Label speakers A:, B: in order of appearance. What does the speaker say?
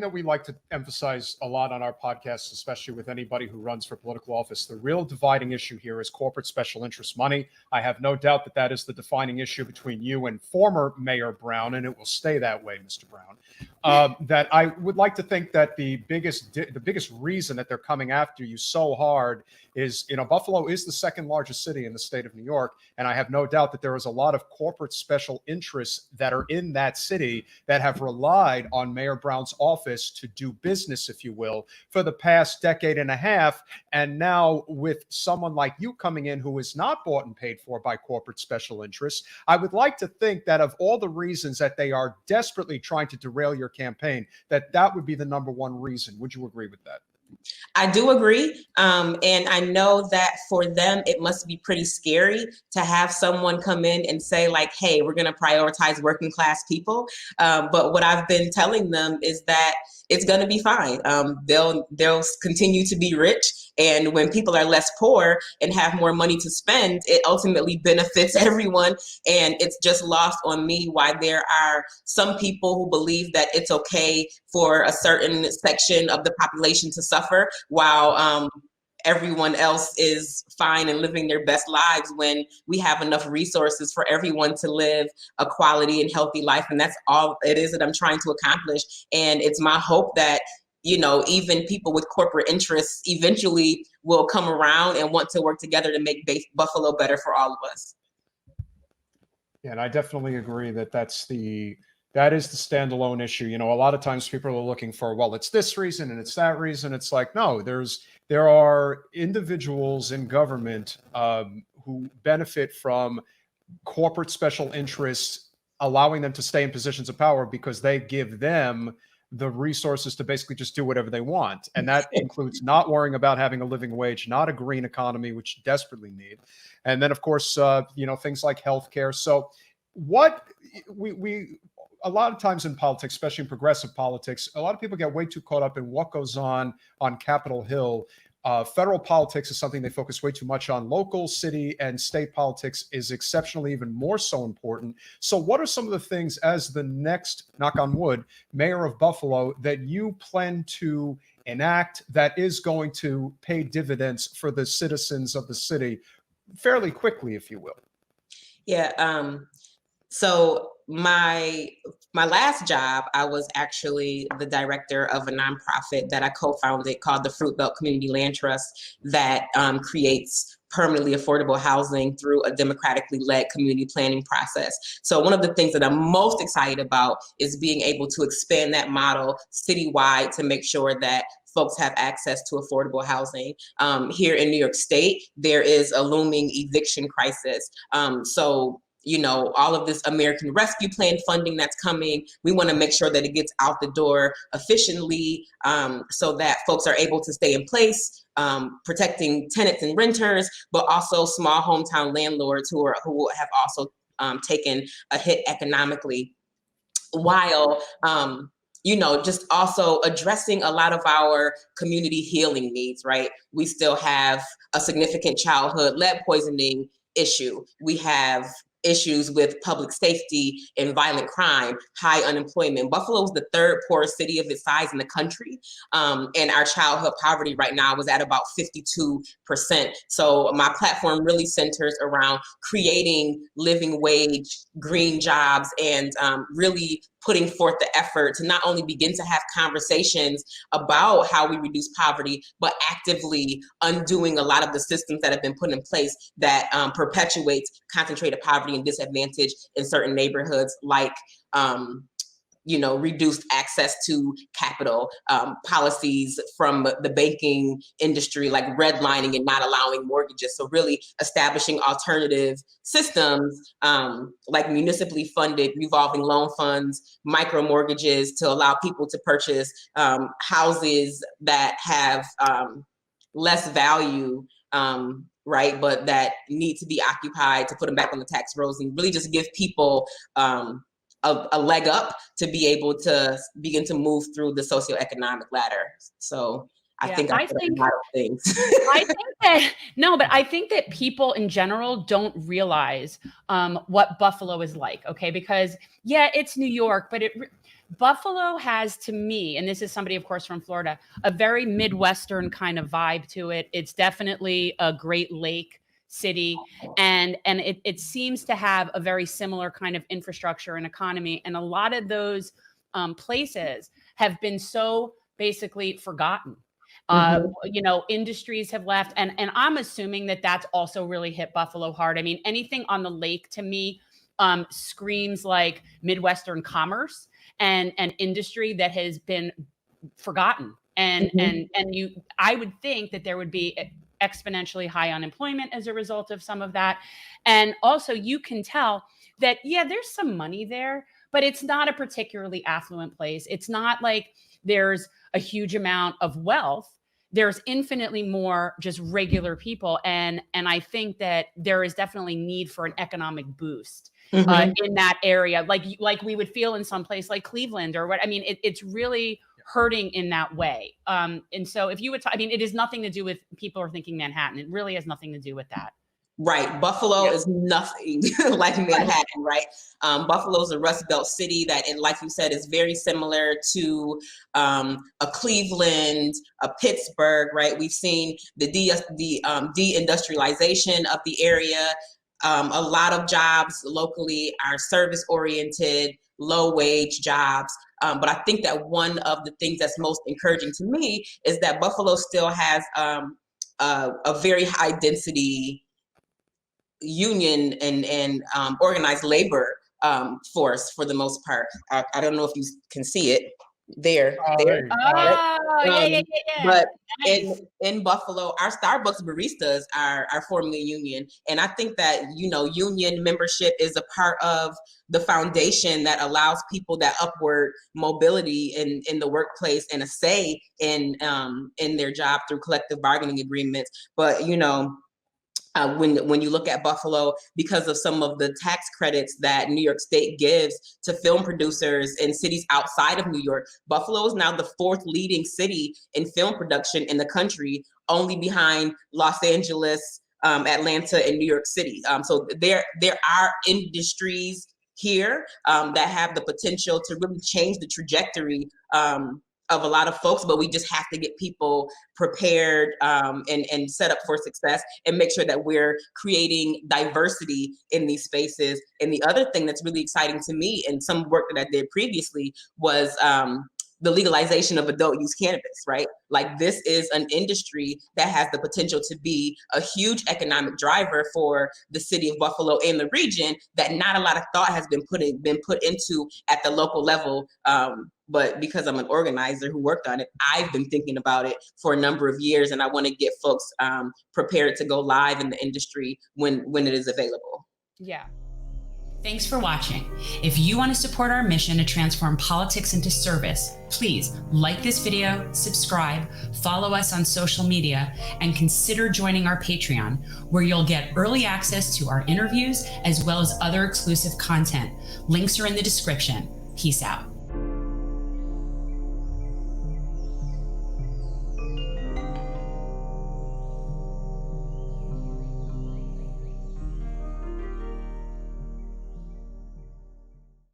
A: that we like to emphasize a lot on our podcasts, especially with anybody who runs for political office. The real dividing issue here is corporate special interest money. I have no doubt that that is the defining issue between you and former Mayor Brown, and it will stay that way, Mr. Brown. That I would like to think that the biggest reason that they're coming after you so hard is, Buffalo is the second largest city in the state of New York, and I have no doubt that there is a lot of corporate special interests that are in that city that have relied on Mayor Brown's office to do business, if you will, for the past decade and a half. And now with someone like you coming in who is not bought and paid for by corporate special interests, I would like to think that of all the reasons that they are desperately trying to derail your campaign, that would be the number one reason. Would you agree with that?
B: I do agree. And I know that for them, it must be pretty scary to have someone come in and say like, hey, we're going to prioritize working class people. But what I've been telling them is that it's going to be fine. They'll continue to be rich. And when people are less poor and have more money to spend, it ultimately benefits everyone. And it's just lost on me why there are some people who believe that it's okay for a certain section of the population to suffer while everyone else is fine and living their best lives, when we have enough resources for everyone to live a quality and healthy life. And that's all it is that I'm trying to accomplish. And it's my hope that even people with corporate interests eventually will come around and want to work together to make Buffalo better for all of us.
A: Yeah, and I definitely agree that that is the standalone issue. A lot of times people are looking for, well, it's this reason and it's that reason. It's like, no, there are individuals in government who benefit from corporate special interests, allowing them to stay in positions of power because they give them the resources to basically just do whatever they want. And that includes not worrying about having a living wage, not a green economy, which you desperately need. And then, of course, things like healthcare. So what we a lot of times in politics, especially in progressive politics, a lot of people get way too caught up in what goes on Capitol Hill. Federal politics is something they focus way too much on. Local, city, and state politics is exceptionally even more so important. So what are some of the things, as the next, knock on wood, mayor of Buffalo, that you plan to enact that is going to pay dividends for the citizens of the city fairly quickly, if you will?
B: Yeah. So my last job, I was actually the director of a nonprofit that I co-founded called the Fruit Belt Community Land Trust that creates permanently affordable housing through a democratically led community planning process. So one of the things that I'm most excited about is being able to expand that model citywide to make sure that folks have access to affordable housing. Here in New York State, there is a looming eviction crisis. All of this American Rescue Plan funding that's coming, we want to make sure that it gets out the door efficiently so that folks are able to stay in place, protecting tenants and renters, but also small hometown landlords who have also taken a hit economically, while just also addressing a lot of our community healing needs, right? We still have a significant childhood lead poisoning issue. We have issues with public safety and violent crime, high unemployment. Buffalo is the third poorest city of its size in the country. And our childhood poverty right now is at about 52%. So my platform really centers around creating living wage, green jobs, and really putting forth the effort to not only begin to have conversations about how we reduce poverty, but actively undoing a lot of the systems that have been put in place that perpetuates concentrated poverty and disadvantage in certain neighborhoods, like reduced access to capital, policies from the banking industry, like redlining and not allowing mortgages. So really establishing alternative systems like municipally funded revolving loan funds, micro mortgages to allow people to purchase houses that have less value, right, but that need to be occupied to put them back on the tax rolls, and really just give people a leg up to be able to begin to move through the socioeconomic ladder. So I think a lot of things.
C: I think that people in general don't realize what Buffalo is like. Okay, because it's New York, but Buffalo has, to me, and this is somebody, of course, from Florida, a very Midwestern kind of vibe to it. It's definitely a Great Lake city, and it seems to have a very similar kind of infrastructure and economy. And a lot of those places have been so basically forgotten. You know, industries have left, and I'm assuming that that's also really hit Buffalo hard. I mean, anything on the lake to me screams like Midwestern commerce and industry that has been forgotten. And I would think that there would be exponentially high unemployment as a result of some of that. And also, you can tell that, yeah, there's some money there, but it's not a particularly affluent place. It's not like there's a huge amount of wealth. There's infinitely more just regular people. And I think that there is definitely need for an economic boost in that area, like we would feel in some place like Cleveland or what. I mean, it's really hurting in that way. And so if you would, I mean, it has nothing to do with people are thinking Manhattan. It really has nothing to do with that.
B: Right. Buffalo is nothing like Manhattan, right? Buffalo is a Rust Belt city that, like you said, is very similar to a Cleveland, a Pittsburgh, right? We've seen the deindustrialization of the area. A lot of jobs locally are service-oriented, low-wage jobs. But I think that one of the things that's most encouraging to me is that Buffalo still has a very high density union and organized labor force for the most part. I don't know if you can see it there. There.
C: Yeah.
B: But
C: nice.
B: in Buffalo, our Starbucks baristas are formally a union. And I think that, you know, union membership is a part of the foundation that allows people that upward mobility in the workplace and a say in their job through collective bargaining agreements. But, you know, when you look at Buffalo, because of some of the tax credits that New York State gives to film producers in cities outside of New York, Buffalo is now the 4th leading city in film production in the country, only behind Los Angeles, Atlanta, and New York City. So there are industries here that have the potential to really change the trajectory of a lot of folks, but we just have to get people prepared and set up for success and make sure that we're creating diversity in these spaces. And the other thing that's really exciting to me and some work that I did previously was the legalization of adult use cannabis, right? Like, this is an industry that has the potential to be a huge economic driver for the city of Buffalo and the region that not a lot of thought has been put into at the local level. But because I'm an organizer who worked on it, I've been thinking about it for a number of years, and I want to get folks prepared to go live in the industry when it is available.
C: Yeah.
D: Thanks for watching. If you want to support our mission to transform politics into service, please like this video, subscribe, follow us on social media, and consider joining our Patreon, where you'll get early access to our interviews as well as other exclusive content. Links are in the description. Peace out.